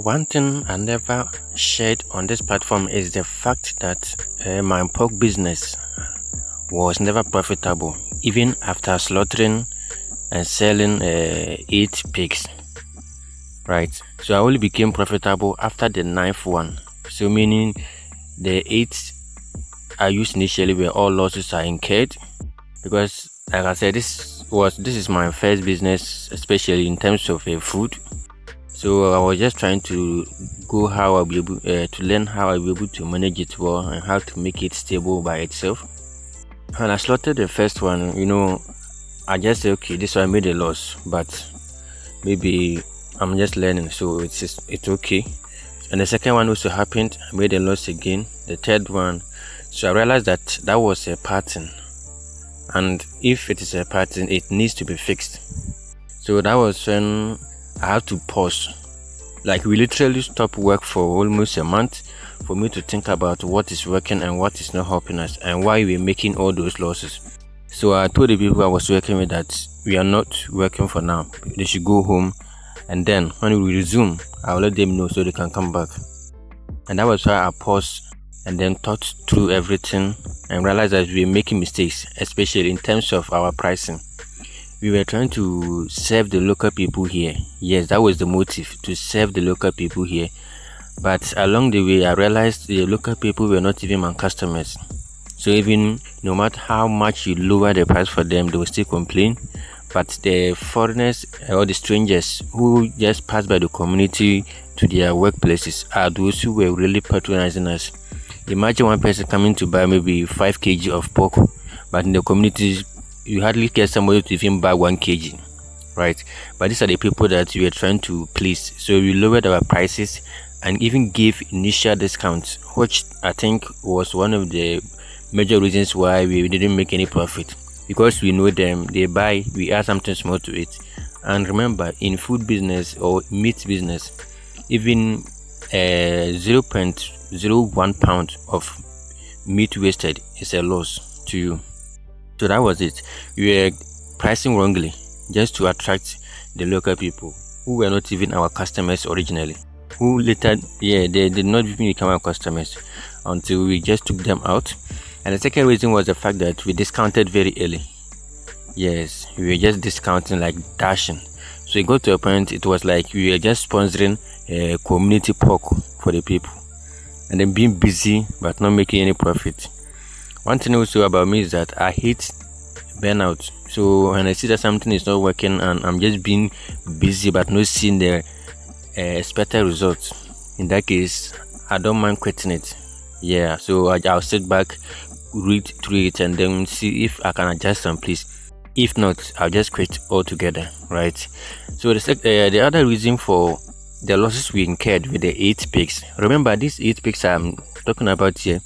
One thing I never shared on this platform is the fact that my pork business was never profitable, even after slaughtering and selling 8 pigs. Right, so I only became profitable after the ninth one. So meaning the 8 I used initially were all losses I incurred, because like I said, this is my first business, especially in terms of food. So I was just trying to go how I'll be able to learn how I'll be able to manage it well and how to make it stable by itself. When I slaughtered the first one, I just said, okay, this one I made a loss, but maybe I'm just learning, so it's okay. And the second one also happened, I made a loss again. The third one, so I realized that that was a pattern, and if it is a pattern, it needs to be fixed. So that was when I had to pause. Like, we literally stopped work for almost a month for me to think about what is working and what is not helping us and why we're making all those losses. So I told the people I was working with that we are not working for now. They should go home, and then when we resume, I'll let them know so they can come back. And that was why I paused and then thought through everything and realized that we were making mistakes, especially in terms of our pricing. We were trying to serve the local people here. Yes, that was the motive, to serve the local people here. But along the way, I realized the local people were not even my customers. So even no matter how much you lower the price for them, they will still complain. But the foreigners or the strangers who just pass by the community to their workplaces are those who were really patronizing us. Imagine one person coming to buy maybe 5 kg of pork, but in the community, you hardly get somebody to even buy 1 kg, right? But these are the people that we are trying to please. So we lowered our prices and even gave initial discounts, which I think was one of the major reasons why we didn't make any profit, because we know them, they buy, we add something small to it. And remember, in food business or meat business, even 0.01 pound of meat wasted is a loss to you. So that was it. We were pricing wrongly just to attract the local people who were not even our customers originally, who later, they did not even become our customers until we just took them out. And the second reason was the fact that we discounted very early. Yes, we were just discounting, like dashing. So it got to a point, it was like we were just sponsoring a community pork for the people and then being busy but not making any profit. One thing also about me is that I hate burnout. So when I see that something is not working and I'm just being busy but not seeing the expected results, in that case, I don't mind quitting it. Yeah, so I'll sit back, read through it, and then see if I can adjust some place. If not, I'll just quit altogether, right? So the other reason for the losses we incurred with the 8 pigs. Remember, these 8 pigs I'm talking about here,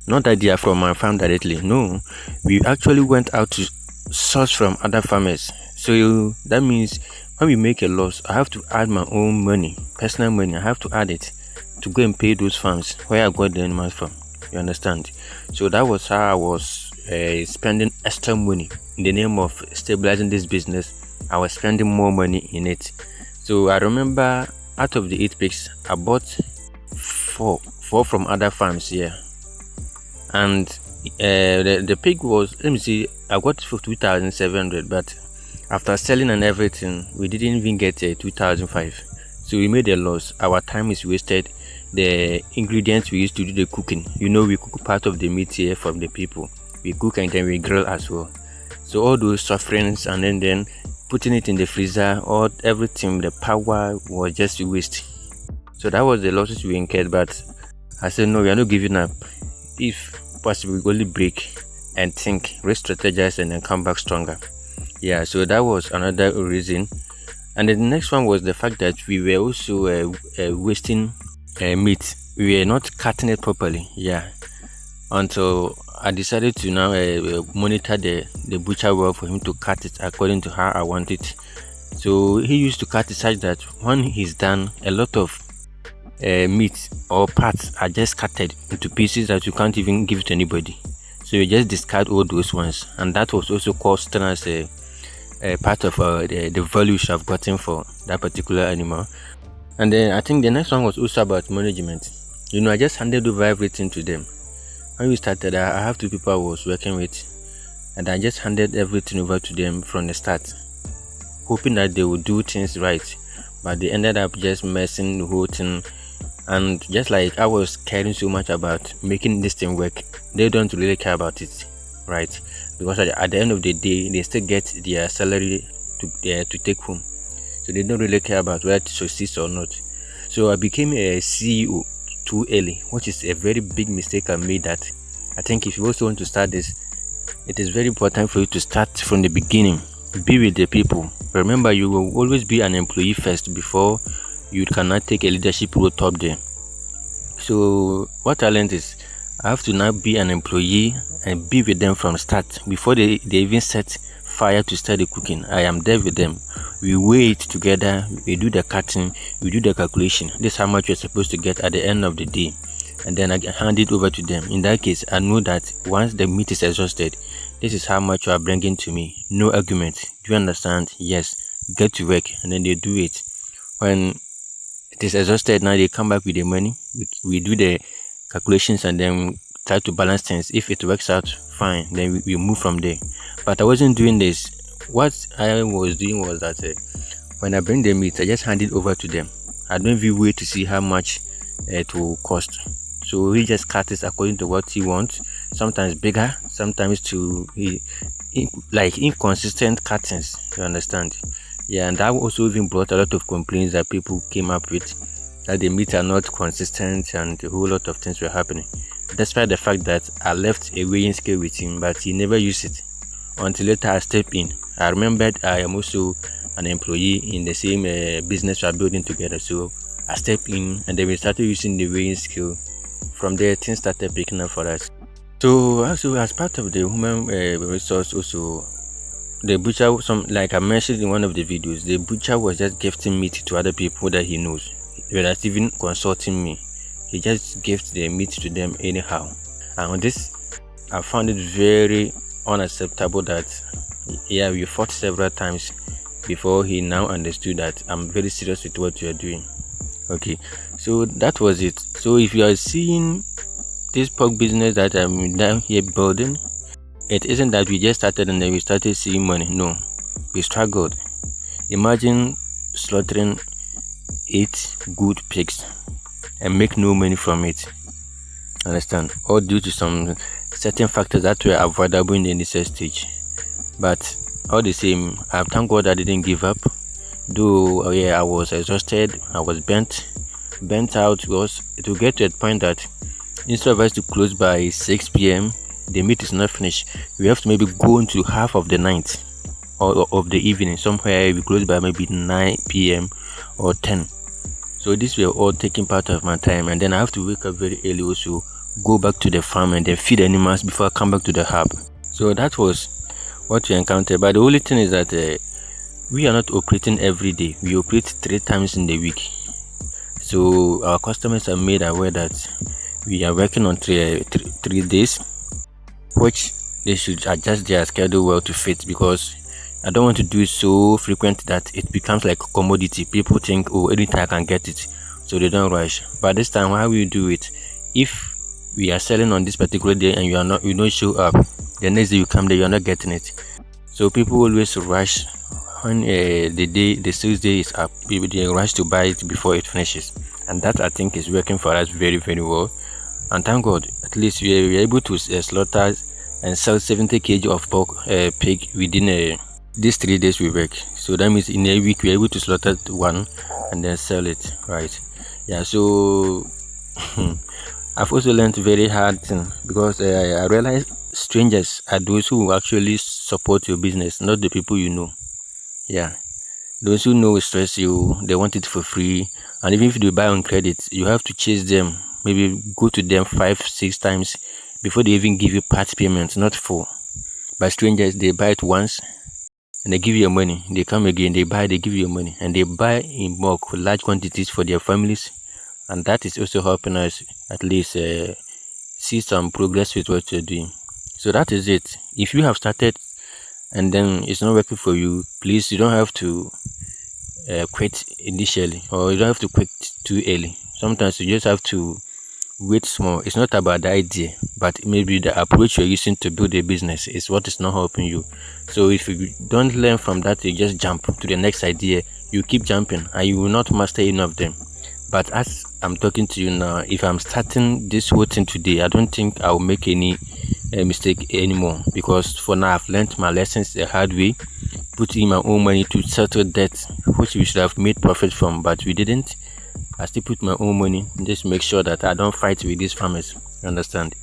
not that they are from my farm directly. No, we actually went out to source from other farmers. So that means when we make a loss, I have to add my own money, personal money. I have to add it to go and pay those farms where I got the animals from. You understand? So that was how I was spending extra money in the name of stabilizing this business. I was spending more money in it. So I remember, out of the 8 pigs, I bought four from other farms here. And the pig was, let me see, I got it for 2,700, but after selling and everything, we didn't even get 2,500. So we made a loss. Our time is wasted. The ingredients we used to do the cooking, we cook part of the meat here from the people. We cook and then we grill as well. So all those sufferings and then putting it in the freezer, or everything, the power was just a waste. So that was the losses we incurred. But I said, no, we are not giving up. If possible, we only break and think, re-strategize, and then come back stronger. Yeah, so that was another reason. And the next one was the fact that we were also wasting meat. We were not cutting it properly. Yeah, until I decided to now monitor the butcher well for him to cut it according to how I want it. So he used to cut it such that when he's done, a lot of meat or parts are just cutted into pieces that you can't even give to anybody. So you just discard all those ones, and that was also costing us a part of the value you have gotten for that particular animal. And then I think the next one was also about management. I just handed over everything to them. When we started, I have 2 people I was working with, and I just handed everything over to them from the start, hoping that they would do things right. But they ended up just messing the whole thing. And just like I was caring so much about making this thing work, they don't really care about it, right? Because at the end of the day, they still get their salary to take home, so they don't really care about whether it succeeds or not. So I became a CEO too early, which is a very big mistake I made. That I think if you also want to start this, it is very important for you to start from the beginning. Be with the people. Remember, you will always be an employee first before you cannot take a leadership role top there. So what I learned is I have to now be an employee and be with them from start before they even set fire to start the cooking. I am there with them. We weigh it together, we do the cutting, we do the calculation. This is how much you're supposed to get at the end of the day, and then I hand it over to them. In that case, I know that once the meat is exhausted, this is how much you are bringing to me. No argument. Do you understand? Yes. Get to work. And then they do it. When it is exhausted, now they come back with the money. We do the calculations and then try to balance things. If it works out, fine. Then we move from there. But I wasn't doing this. What I was doing was that when I bring the meat, I just hand it over to them. I don't even wait to see how much it will cost. So he just cuts it according to what he wants. Sometimes bigger, sometimes like inconsistent cuttings. You understand? Yeah, and that also even brought a lot of complaints that people came up with, that the meat are not consistent and a whole lot of things were happening. Despite the fact that I left a weighing scale with him, but he never used it until later I stepped in. I remembered I am also an employee in the same business we are building together, so I stepped in and then we started using the weighing scale. From there, things started picking up for us. So also as part of the human resource, also the butcher, like I mentioned in one of the videos, the butcher was just gifting meat to other people that he knows without even consulting me. He just gives the meat to them anyhow, and this I found it very unacceptable. That we fought several times before he now understood that I'm very serious with what you are doing. Okay, so that was it. So if you are seeing this pork business that I'm down here building, it isn't that we just started and then we started seeing money. No, we struggled. Imagine slaughtering 8 good pigs and make no money from it. Understand? All due to some certain factors that were avoidable in the initial stage. But all the same, I thank God I didn't give up. Though I was exhausted, I was bent out, because it will get to a point that instead of us to close by 6 p.m, the meat is not finished. We have to maybe go into half of the night or of the evening. Somewhere we close by maybe 9 p.m. or 10. So these were all taking part of my time, and then I have to wake up very early also, go back to the farm and then feed animals before I come back to the hub. So that was what we encountered. But the only thing is that we are not operating every day. We operate 3 times in the week. So our customers are made aware that we are working on three days, which they should adjust their schedule well to fit, because I don't want to do it so frequent that it becomes like a commodity. People think, oh, anytime I can get it, so they don't rush. But this time, how we do it, if we are selling on this particular day and you don't show up, the next day you come there, you're not getting it. So people always rush when the sales day is up. People, they rush to buy it before it finishes, and that I think is working for us very, very well. And thank God, at least we are able to slaughter and sell 70 kg of pork pig within these 3 days we work. So that means in a week we are able to slaughter 1 and then sell it, right? Yeah, so I've also learned very hard thing, because I realized strangers are those who actually support your business, not the people you know. Yeah, those who know stress you, they want it for free, and even if they buy on credit, you have to chase them, maybe go to them 5-6 times before they even give you part payment, not full. But strangers, they buy it once and they give you your money. They come again, they buy, they give you your money, and they buy in bulk, large quantities for their families. And that is also helping us at least see some progress with what you're doing. So that is it. If you have started and then it's not working for you, please, you don't have to quit initially, or you don't have to quit too early. Sometimes you just have to wait small. It's not about the idea, but maybe the approach you're using to build a business is what is not helping you. So if you don't learn from that, you just jump to the next idea. You keep jumping, and you will not master any of them. But as I'm talking to you now, if I'm starting this whole thing today, I don't think I'll make any mistake anymore, because for now I've learned my lessons the hard way, put in my own money to settle debt, which we should have made profit from, but we didn't. I still put my own money, just make sure that I don't fight with these farmers. Understand?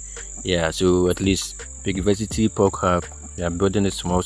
Yeah, so at least Pigversity pork hub, we are building it small.